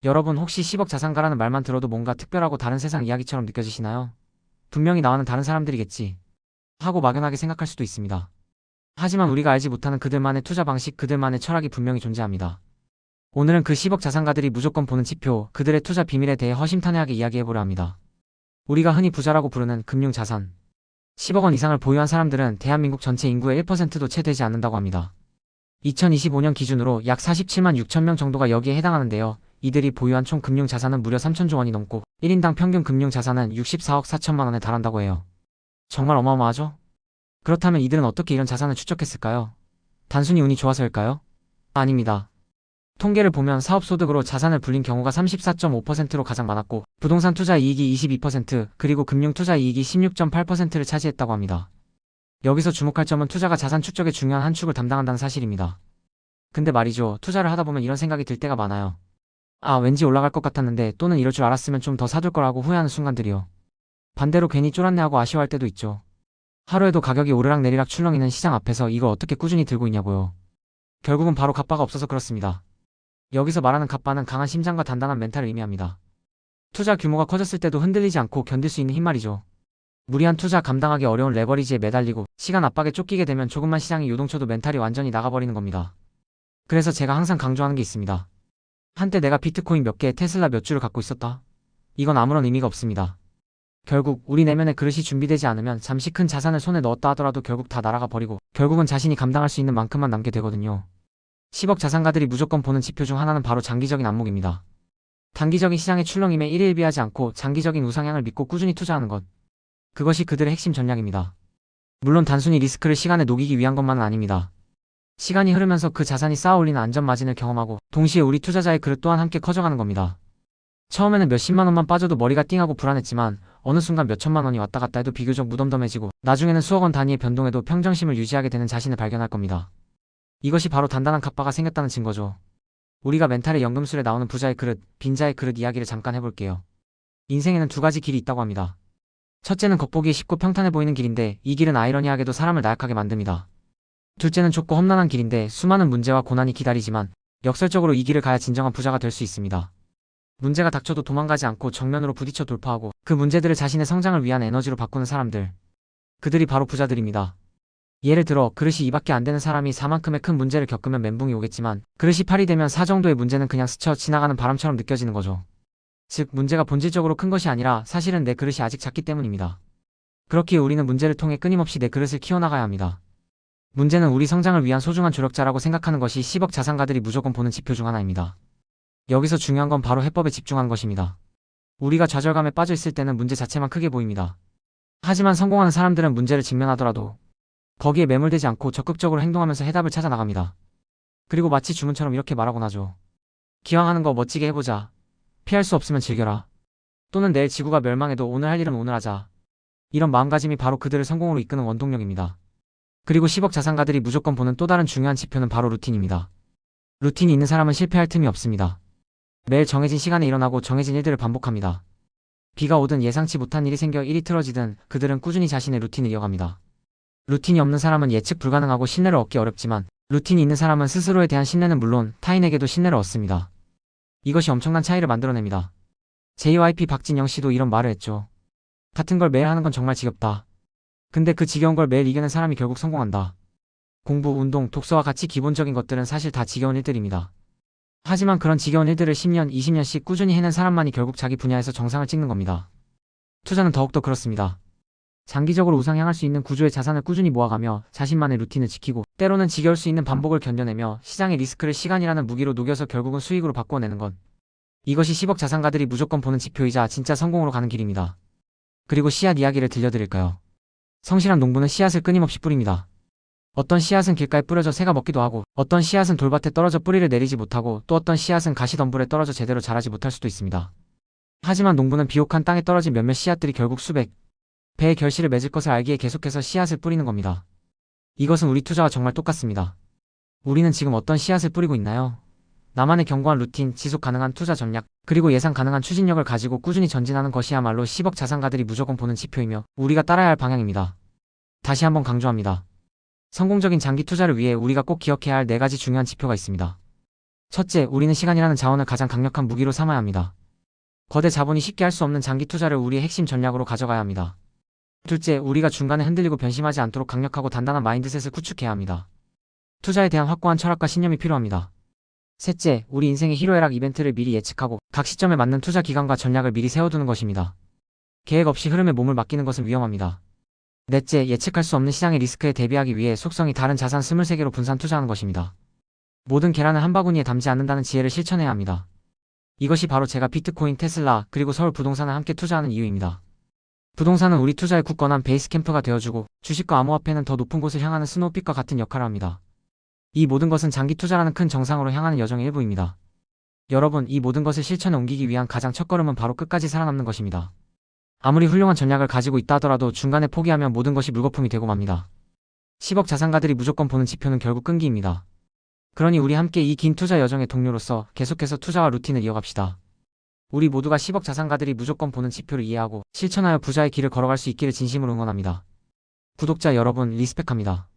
여러분 혹시 10억 자산가라는 말만 들어도 뭔가 특별하고 다른 세상 이야기처럼 느껴지시나요? 분명히 나와는 다른 사람들이겠지 하고 막연하게 생각할 수도 있습니다. 하지만 우리가 알지 못하는 그들만의 투자 방식, 그들만의 철학이 분명히 존재합니다. 오늘은 그 10억 자산가들이 무조건 보는 지표, 그들의 투자 비밀에 대해 허심탄회하게 이야기해보려 합니다. 우리가 흔히 부자라고 부르는 금융자산. 10억 원 이상을 보유한 사람들은 대한민국 전체 인구의 1%도 채 되지 않는다고 합니다. 2025년 기준으로 약 47만 6천 명 정도가 여기에 해당하는데요. 이들이 보유한 총 금융자산은 무려 3천조 원이 넘고 1인당 평균 금융자산은 64억 4천만 원에 달한다고 해요. 정말 어마어마하죠? 그렇다면 이들은 어떻게 이런 자산을 추적했을까요? 단순히 운이 좋아서일까요? 아닙니다. 통계를 보면 사업소득으로 자산을 불린 경우가 34.5%로 가장 많았고 부동산 투자 이익이 22%, 그리고 금융 투자 이익이 16.8%를 차지했다고 합니다. 여기서 주목할 점은 투자가 자산 축적의 중요한 한 축을 담당한다는 사실입니다. 근데 말이죠, 투자를 하다 보면 이런 생각이 들 때가 많아요. 아, 왠지 올라갈 것 같았는데, 또는 이럴 줄 알았으면 좀 더 사둘 거라고 후회하는 순간들이요. 반대로 괜히 쫄았네 하고 아쉬워할 때도 있죠. 하루에도 가격이 오르락내리락 출렁이는 시장 앞에서 이걸 어떻게 꾸준히 들고 있냐고요. 결국은 바로 갑바가 없어서 그렇습니다. 여기서 말하는 갑바는 강한 심장과 단단한 멘탈을 의미합니다. 투자 규모가 커졌을 때도 흔들리지 않고 견딜 수 있는 힘 말이죠. 무리한 투자 감당하기 어려운 레버리지에 매달리고 시간 압박에 쫓기게 되면 조금만 시장이 요동쳐도 멘탈이 완전히 나가버리는 겁니다. 그래서 제가 항상 강조하는 게 있습니다. 한때 내가 비트코인 몇 개, 테슬라 몇 주를 갖고 있었다. 이건 아무런 의미가 없습니다. 결국 우리 내면의 그릇이 준비되지 않으면 잠시 큰 자산을 손에 넣었다 하더라도 결국 다 날아가 버리고 결국은 자신이 감당할 수 있는 만큼만 남게 되거든요. 10억 자산가들이 무조건 보는 지표 중 하나는 바로 장기적인 안목입니다. 단기적인 시장의 출렁임에 일일비하지 않고 장기적인 우상향을 믿고 꾸준히 투자하는 것. 그것이 그들의 핵심 전략입니다. 물론 단순히 리스크를 시간에 녹이기 위한 것만은 아닙니다. 시간이 흐르면서 그 자산이 쌓아올리는 안전마진을 경험하고 동시에 우리 투자자의 그릇 또한 함께 커져가는 겁니다. 처음에는 몇십만 원만 빠져도 머리가 띵하고 불안했지만 어느 순간 몇천만 원이 왔다 갔다 해도 비교적 무덤덤해지고 나중에는 수억 원 단위의 변동에도 평정심을 유지하게 되는 자신을 발견할 겁니다. 이것이 바로 단단한 갑바가 생겼다는 증거죠. 우리가 멘탈의 연금술에 나오는 부자의 그릇, 빈자의 그릇 이야기를 잠깐 해볼게요. 인생에는 두 가지 길이 있다고 합니다. 첫째는 겉보기에 쉽고 평탄해 보이는 길인데 이 길은 아이러니하게도 사람을 나약하게 만듭니다. 둘째는 좁고 험난한 길인데 수많은 문제와 고난이 기다리지만 역설적으로 이 길을 가야 진정한 부자가 될 수 있습니다. 문제가 닥쳐도 도망가지 않고 정면으로 부딪혀 돌파하고 그 문제들을 자신의 성장을 위한 에너지로 바꾸는 사람들. 그들이 바로 부자들입니다. 예를 들어 그릇이 2밖에 안 되는 사람이 4만큼의 큰 문제를 겪으면 멘붕이 오겠지만 그릇이 8이 되면 4 정도의 문제는 그냥 스쳐 지나가는 바람처럼 느껴지는 거죠. 즉 문제가 본질적으로 큰 것이 아니라 사실은 내 그릇이 아직 작기 때문입니다. 그렇기에 우리는 문제를 통해 끊임없이 내 그릇을 키워나가야 합니다. 문제는 우리 성장을 위한 소중한 조력자라고 생각하는 것이 10억 자산가들이 무조건 보는 지표 중 하나입니다. 여기서 중요한 건 바로 해법에 집중하는 것입니다. 우리가 좌절감에 빠져 있을 때는 문제 자체만 크게 보입니다. 하지만 성공하는 사람들은 문제를 직면하더라도 거기에 매몰되지 않고 적극적으로 행동하면서 해답을 찾아 나갑니다. 그리고 마치 주문처럼 이렇게 말하곤 하죠. 기왕 하는 거 멋지게 해보자. 피할 수 없으면 즐겨라. 또는 내일 지구가 멸망해도 오늘 할 일은 오늘 하자. 이런 마음가짐이 바로 그들을 성공으로 이끄는 원동력입니다. 그리고 10억 자산가들이 무조건 보는 또 다른 중요한 지표는 바로 루틴입니다. 루틴이 있는 사람은 실패할 틈이 없습니다. 매일 정해진 시간에 일어나고 정해진 일들을 반복합니다. 비가 오든 예상치 못한 일이 생겨 일이 틀어지든 그들은 꾸준히 자신의 루틴을 이어갑니다. 루틴이 없는 사람은 예측 불가능하고 신뢰를 얻기 어렵지만 루틴이 있는 사람은 스스로에 대한 신뢰는 물론 타인에게도 신뢰를 얻습니다. 이것이 엄청난 차이를 만들어냅니다. JYP 박진영 씨도 이런 말을 했죠. 같은 걸 매일 하는 건 정말 지겹다. 근데 그 지겨운 걸 매일 이겨낸 사람이 결국 성공한다. 공부, 운동, 독서와 같이 기본적인 것들은 사실 다 지겨운 일들입니다. 하지만 그런 지겨운 일들을 10년, 20년씩 꾸준히 해낸 사람만이 결국 자기 분야에서 정상을 찍는 겁니다. 투자는 더욱더 그렇습니다. 장기적으로 우상향할 수 있는 구조의 자산을 꾸준히 모아가며 자신만의 루틴을 지키고 때로는 지겨울 수 있는 반복을 견뎌내며 시장의 리스크를 시간이라는 무기로 녹여서 결국은 수익으로 바꿔내는 것. 이것이 10억 자산가들이 무조건 보는 지표이자 진짜 성공으로 가는 길입니다. 그리고 씨앗 이야기를 들려드릴까요? 성실한 농부는 씨앗을 끊임없이 뿌립니다. 어떤 씨앗은 길가에 뿌려져 새가 먹기도 하고 어떤 씨앗은 돌밭에 떨어져 뿌리를 내리지 못하고 또 어떤 씨앗은 가시덤불에 떨어져 제대로 자라지 못할 수도 있습니다. 하지만 농부는 비옥한 땅에 떨어진 몇몇 씨앗들이 결국 수백 배의 결실을 맺을 것을 알기에 계속해서 씨앗을 뿌리는 겁니다. 이것은 우리 투자와 정말 똑같습니다. 우리는 지금 어떤 씨앗을 뿌리고 있나요? 나만의 견고한 루틴, 지속 가능한 투자 전략, 그리고 예상 가능한 추진력을 가지고 꾸준히 전진하는 것이야말로 10억 자산가들이 무조건 보는 지표이며 우리가 따라야 할 방향입니다. 다시 한번 강조합니다. 성공적인 장기 투자를 위해 우리가 꼭 기억해야 할 4가지 중요한 지표가 있습니다. 첫째, 우리는 시간이라는 자원을 가장 강력한 무기로 삼아야 합니다. 거대 자본이 쉽게 할 수 없는 장기 투자를 우리의 핵심 전략으로 가져가야 합니다. 둘째, 우리가 중간에 흔들리고 변심하지 않도록 강력하고 단단한 마인드셋을 구축해야 합니다. 투자에 대한 확고한 철학과 신념이 필요합니다. 셋째, 우리 인생의 희로애락 이벤트를 미리 예측하고 각 시점에 맞는 투자 기간과 전략을 미리 세워두는 것입니다. 계획 없이 흐름에 몸을 맡기는 것은 위험합니다. 넷째, 예측할 수 없는 시장의 리스크에 대비하기 위해 속성이 다른 자산 23개로 분산 투자하는 것입니다. 모든 계란을 한 바구니에 담지 않는다는 지혜를 실천해야 합니다. 이것이 바로 제가 비트코인, 테슬라, 그리고 서울 부동산을 함께 투자하는 이유입니다. 부동산은 우리 투자의 굳건한 베이스 캠프가 되어주고 주식과 암호화폐는 더 높은 곳을 향하는 스노우픽과 같은 역할을 합니다. 이 모든 것은 장기 투자라는 큰 정상으로 향하는 여정의 일부입니다. 여러분, 이 모든 것을 실천에 옮기기 위한 가장 첫걸음은 바로 끝까지 살아남는 것입니다. 아무리 훌륭한 전략을 가지고 있다 하더라도 중간에 포기하면 모든 것이 물거품이 되고 맙니다. 10억 자산가들이 무조건 보는 지표는 결국 끈기입니다. 그러니 우리 함께 이 긴 투자 여정의 동료로서 계속해서 투자와 루틴을 이어갑시다. 우리 모두가 10억 자산가들이 무조건 보는 지표를 이해하고 실천하여 부자의 길을 걸어갈 수 있기를 진심으로 응원합니다. 구독자 여러분, 리스펙합니다.